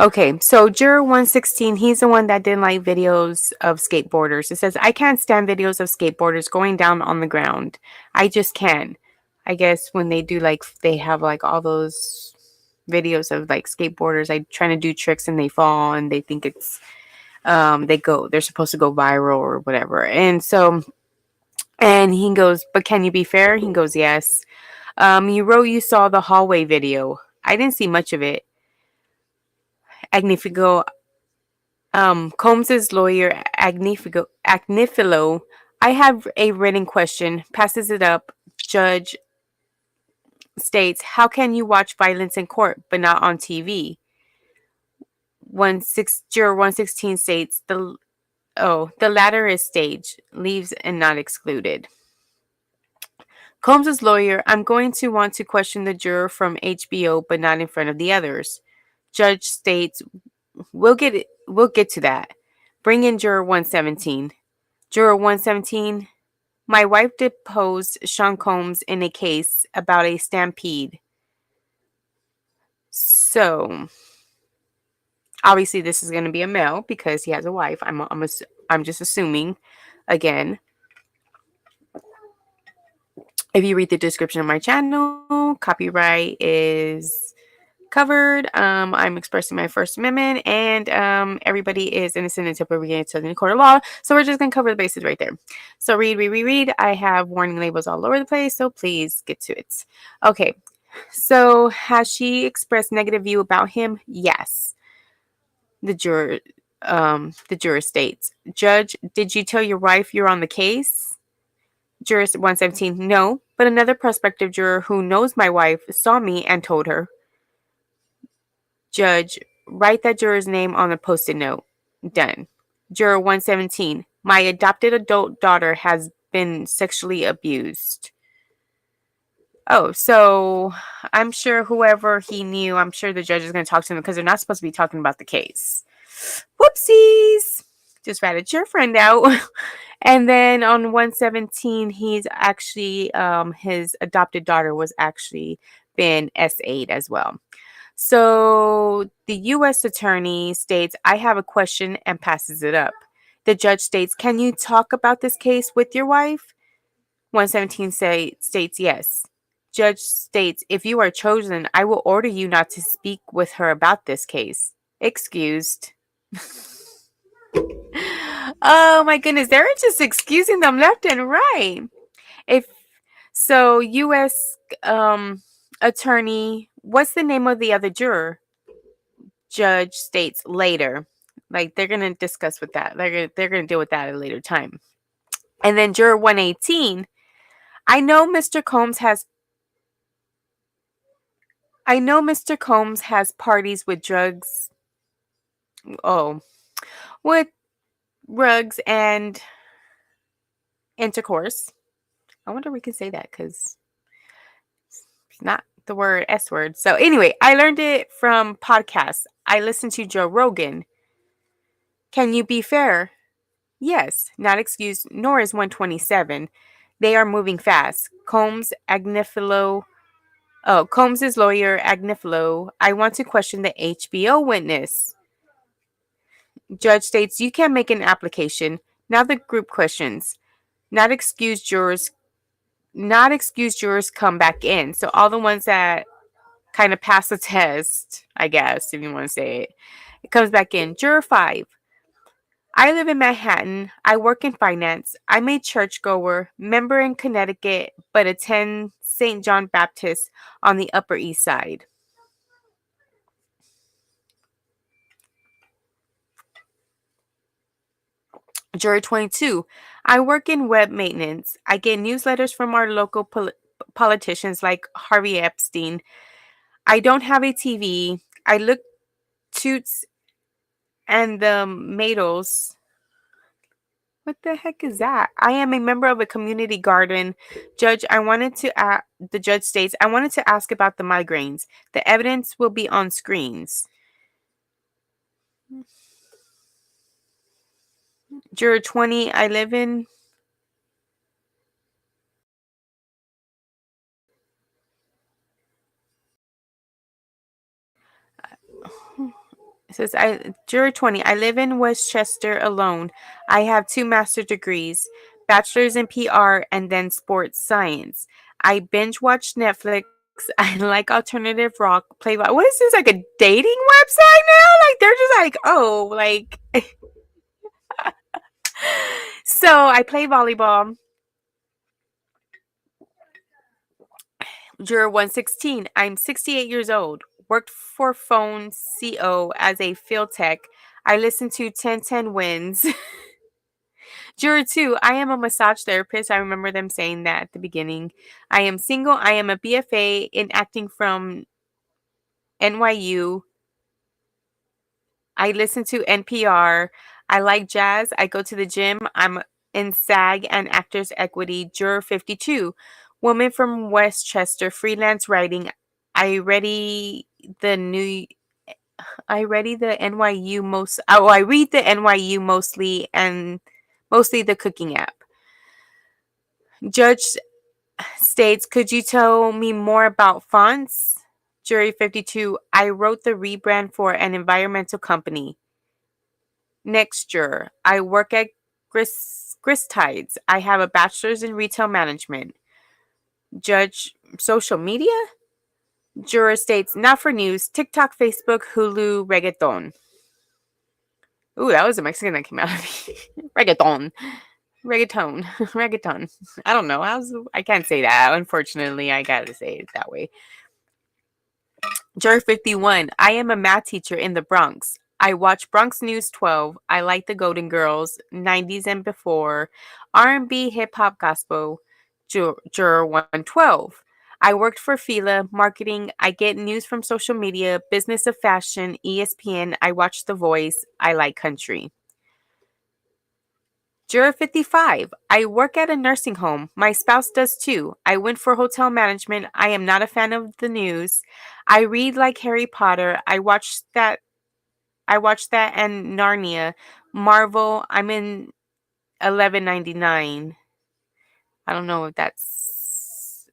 Okay, so juror 116, he's the one that didn't like videos of skateboarders. It says, I can't stand videos of skateboarders going down on the ground. I just can't. I guess when they do like, they have like all those videos of like skateboarders like trying to do tricks and they fall and they think it's, they're supposed to go viral or whatever. And so, and he goes, but can you be fair? He goes, yes. You wrote you saw the hallway video. I didn't see much of it. Agnifico Combs's lawyer, Agnifilo, I have a written question, passes it up. Judge states, how can you watch violence in court but not on TV? Juror 116 states, the latter is staged, leaves and not excluded. Combs's lawyer, I'm going to want to question the juror from HBO but not in front of the others. Judge states, we'll get to that. Bring in juror 117. Juror 117, my wife deposed Sean Combs in a case about a stampede. So, obviously this is going to be a male because he has a wife. I'm just assuming. Again, if you read the description of my channel, copyright is covered. I'm expressing my First Amendment, and everybody is innocent until proven guilty in the court of law. So we're just gonna cover the bases right there. So read. I have warning labels all over the place, so please get to it. Okay. So has she expressed negative view about him? Yes. The juror states. Judge, did you tell your wife you're on the case? Juror 117, no, but another prospective juror who knows my wife saw me and told her. Judge, write that juror's name on a post-it note. Done. Juror 117, my adopted adult daughter has been sexually abused. Oh, so I'm sure whoever he knew, I'm sure the judge is going to talk to him because they're not supposed to be talking about the case. Whoopsies! Just ratted your friend out. And then on 117, he's actually, his adopted daughter was actually been SA'd as well. So the U.S. attorney states, I have a question and passes it up. The judge states, can you talk about this case with your wife? 117 states, yes. Judge states, if you are chosen, I will order you not to speak with her about this case. Excused. Oh my goodness, they're just excusing them left and right. If so, U.S. Attorney, what's the name of the other juror? Judge states later. Like they're gonna discuss with that. They're gonna deal with that at a later time. And then juror 118. I know Mr. Combs has parties with drugs. Oh, with rugs and intercourse. I wonder if we can say that because it's not the word S word. So anyway, I learned it from podcasts. I listened to Joe Rogan. Can you be fair? Yes, not excused, nor is 127. They are moving fast. Combs's lawyer, Agnifilo, I want to question the HBO witness. Judge states you can make an application. Now the group questions. Not excused jurors come back in. So all the ones that kind of pass the test, I guess, if you want to say it, it comes back in. Juror 5. I live in Manhattan. I work in finance. I'm a churchgoer, member in Connecticut, but attend St. John Baptist on the Upper East Side. Juror 22. I work in web maintenance. I get newsletters from our local politicians like Harvey Epstein. I don't have a TV. I look Toots and the Madels. What the heck is that? I am a member of a community garden. Judge, the judge states, I wanted to ask about the migraines. The evidence will be on screens. Juror 20, I live in. It says, Juror 20, I live in Westchester alone. I have 2 master's degrees, bachelor's in PR and then sports science. I binge watch Netflix. I like alternative rock, play. What is this, like a dating website now? Like, they're just like, oh, like. So I play volleyball. Juror 116, I'm 68 years old. Worked for Phone CO as a field tech. I listen to 1010 Wins. Juror 2, I am a massage therapist. I remember them saying that at the beginning. I am single. I am a BFA in acting from NYU. I listen to NPR. I like jazz. I go to the gym. I'm in SAG and Actors Equity. Juror 52, woman from Westchester, freelance writing. I ready the new I ready the NYU most oh I read the NYU mostly and mostly the cooking app. Judge states, could you tell me more about fonts? Jury 52, I wrote the rebrand for an environmental company. Next juror, I work at Gristides. I have a bachelor's in retail management. Judge, social media? Juror states, not for news, TikTok, Facebook, Hulu, reggaeton. Ooh, that was a Mexican that came out of me. Reggaeton. Reggaeton. Reggaeton. I don't know. I can't say that. Unfortunately, I gotta say it that way. Juror 51. I am a math teacher in the Bronx. I watch Bronx News 12. I like the Golden Girls, 90s and before, R&B, hip hop, gospel. Juror 112. I worked for Fila marketing. I get news from social media, business of fashion, ESPN. I watch The Voice. I like country. Juror 55. I work at a nursing home. My spouse does too. I went for hotel management. I am not a fan of the news. I read like Harry Potter. I watched that and Narnia. Marvel. I'm in 1199. I don't know if that's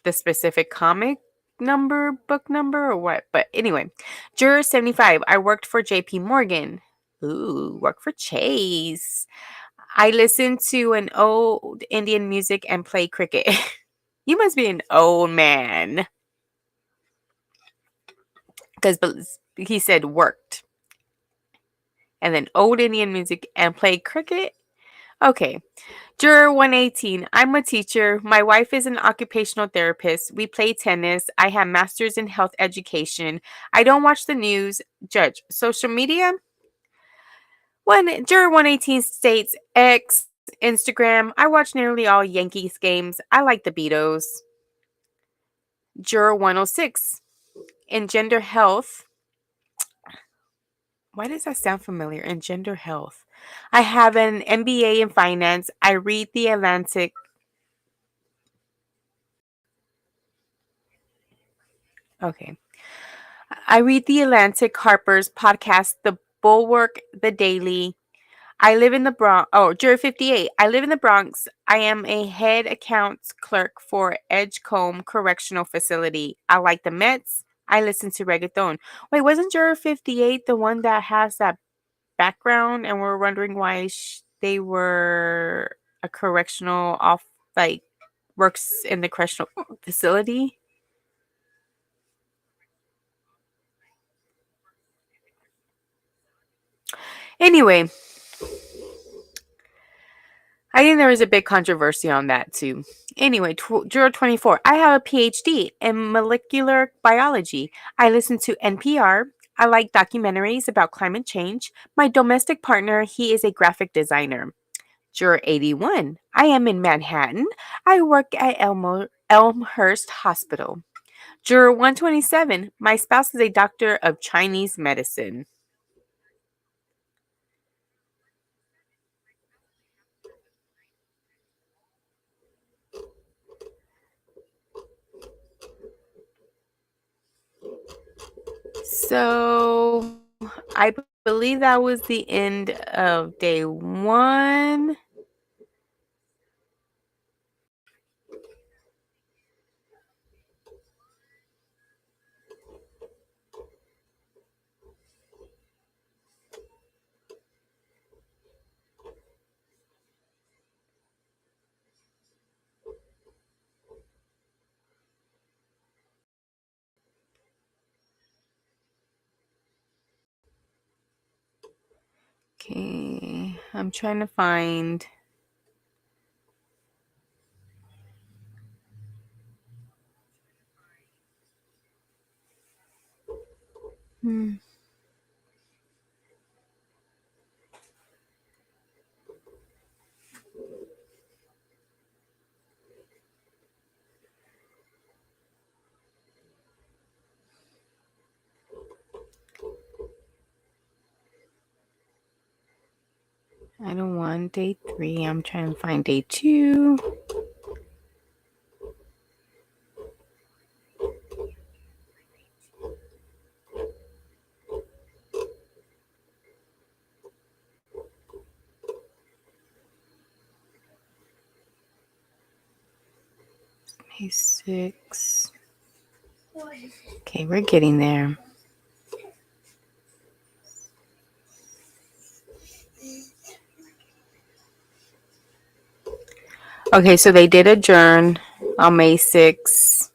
the specific comic number, book number, or what. But anyway, Juror 75. I worked for JP Morgan. Ooh, work for Chase. I listen to an old Indian music and play cricket. You must be an old man. Because he said worked. And then old Indian music and play cricket. Okay. Juror 118. I'm a teacher. My wife is an occupational therapist. We play tennis. I have masters in health education. I don't watch the news. Judge. Social media. Juror 118 states X, Instagram. I watch nearly all Yankees games. I like the Beatles. Juror 106. In gender health. Why does that sound familiar? In gender health. I have an MBA in finance. I read The Atlantic. Okay. I read The Atlantic, Harper's podcast, The Bulwark, The Daily. I live in the Bronx. Oh, Juror 58. I live in the Bronx. I am a head accounts clerk for Edgecombe Correctional Facility. I like the Mets. I listen to reggaeton. Wait, wasn't Juror 58 the one that has that background and we're wondering why they were a correctional off, like, works in the correctional facility? Anyway, I think there was a big controversy on that too. Anyway, Juror 24. I have a PhD in molecular biology. I listen to NPR. I like documentaries about climate change. My domestic partner, he is a graphic designer. Juror 81. I am in Manhattan. I work at Elmhurst Hospital. Juror 127. My spouse is a doctor of Chinese medicine. So I believe that was the end of day one. Okay, I'm trying to find. Hmm. I don't want day 3. I'm trying to find day 2. May 6. Okay, we're getting there. Okay, so they did adjourn on May 6th.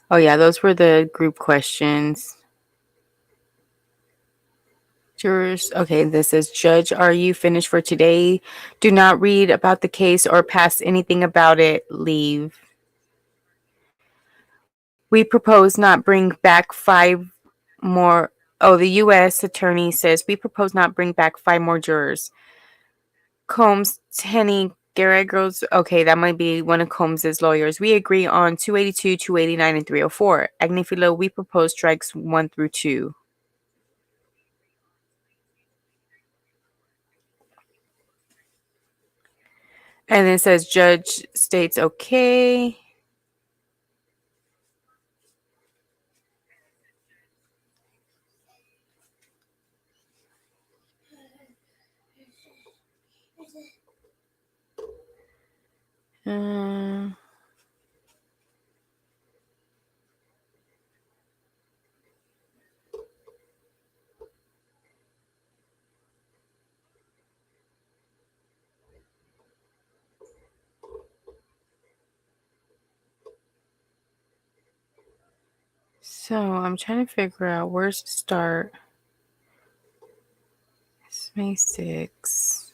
Oh, yeah, those were the group questions. Jurors, okay, this says, Judge, are you finished for today? Do not read about the case or pass anything about it. Leave. We propose not bring back 5 more. Oh, the U.S. attorney says, we propose not bring back 5 more jurors. Combs, Tenney, Garagos. Okay, that might be one of Combs's lawyers. We agree on 282, 289, and 304. Agnifilo, we propose strikes 1 through 2. And it says judge states okay. Uh, so I'm trying to figure out where's to start. It's May 6th.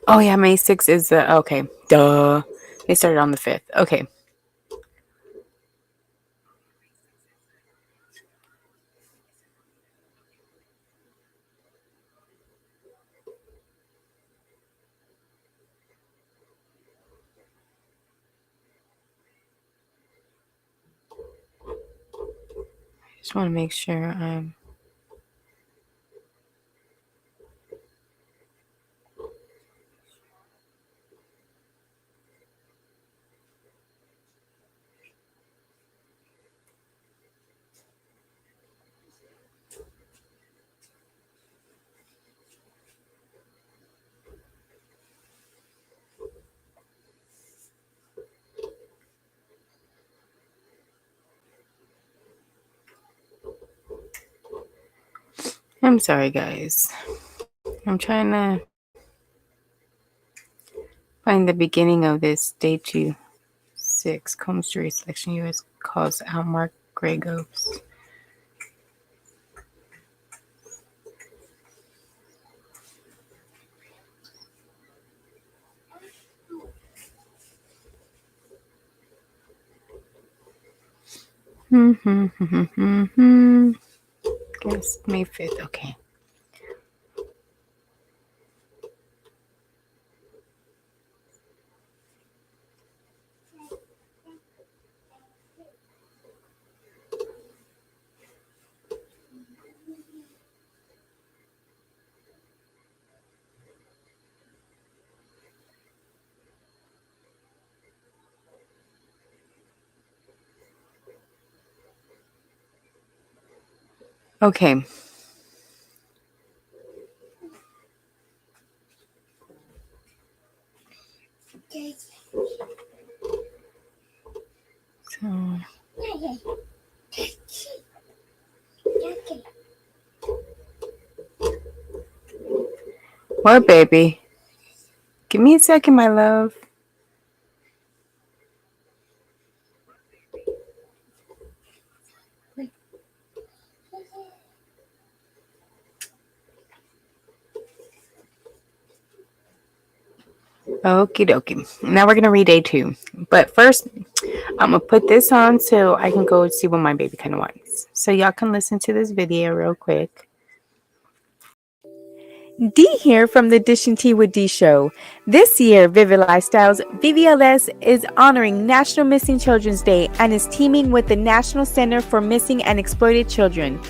Oh yeah, May 6th is the okay. Duh. They started on the 5th. Okay. Just want to make sure I'm sorry guys. I'm trying to find the beginning of this day 6. Combs jury selection US calls out Mark Gragos. Guess May 5th. Okay. Okay. So what, baby? Give me a second, my love. Okie dokie. Now we're going to read day two. But first, I'm going to put this on so I can go see what my baby kind of wants. So y'all can listen to this video real quick. D here from the Dishing Tea with D show. This year, Vivid Lifestyles VVLS is honoring National Missing Children's Day and is teaming with the National Center for Missing and Exploited Children.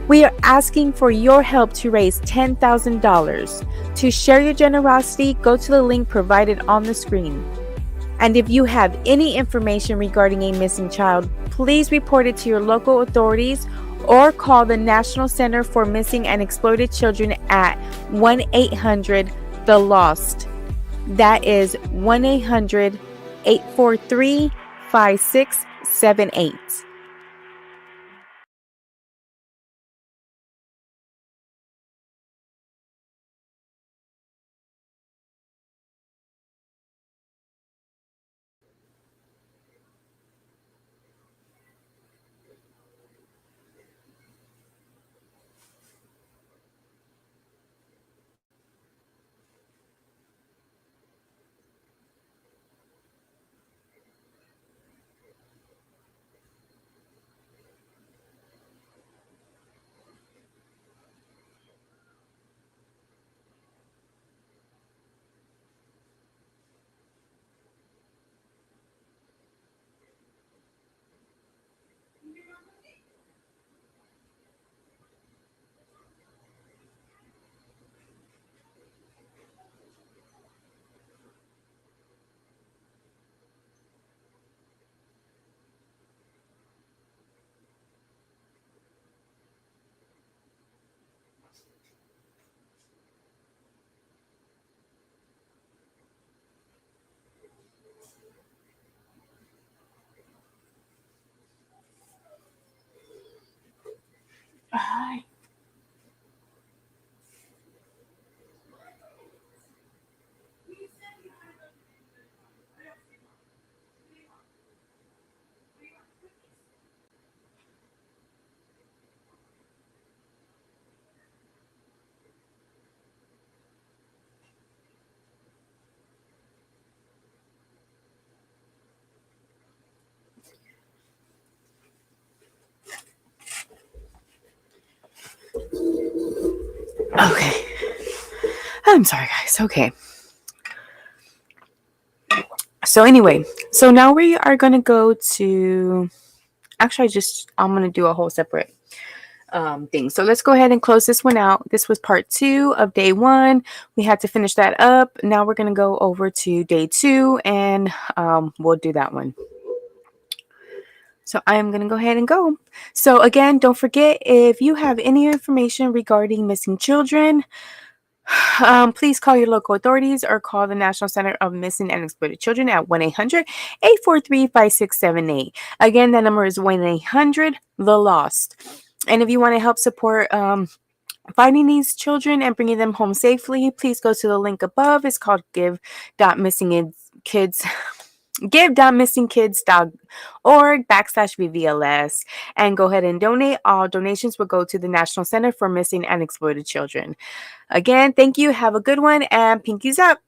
We are asking for your help to raise $10,000. To share your generosity, go to the link provided on the screen. And if you have any information regarding a missing child, please report it to your local authorities or call the National Center for Missing and Exploited Children at 1-800-THE-LOST. That is 1-800-843-5678. Okay. I'm sorry, guys. Okay. So anyway, so now we are going to go to, actually, I'm going to do a whole separate thing. So let's go ahead and close this one out. This was part 2 of day 1. We had to finish that up. Now we're going to go over to day 2 and we'll do that one. So I am going to go ahead and go. So again, don't forget, if you have any information regarding missing children, please call your local authorities or call the National Center of Missing and Exploited Children at 1-800-843-5678. Again, that number is 1-800-THE-LOST. And if you want to help support finding these children and bringing them home safely, please go to the link above. It's called give.missingkids.org/VVLS and go ahead and donate. All donations will go to the National Center for Missing and Exploited Children. Again, thank you. Have a good one and pinkies up.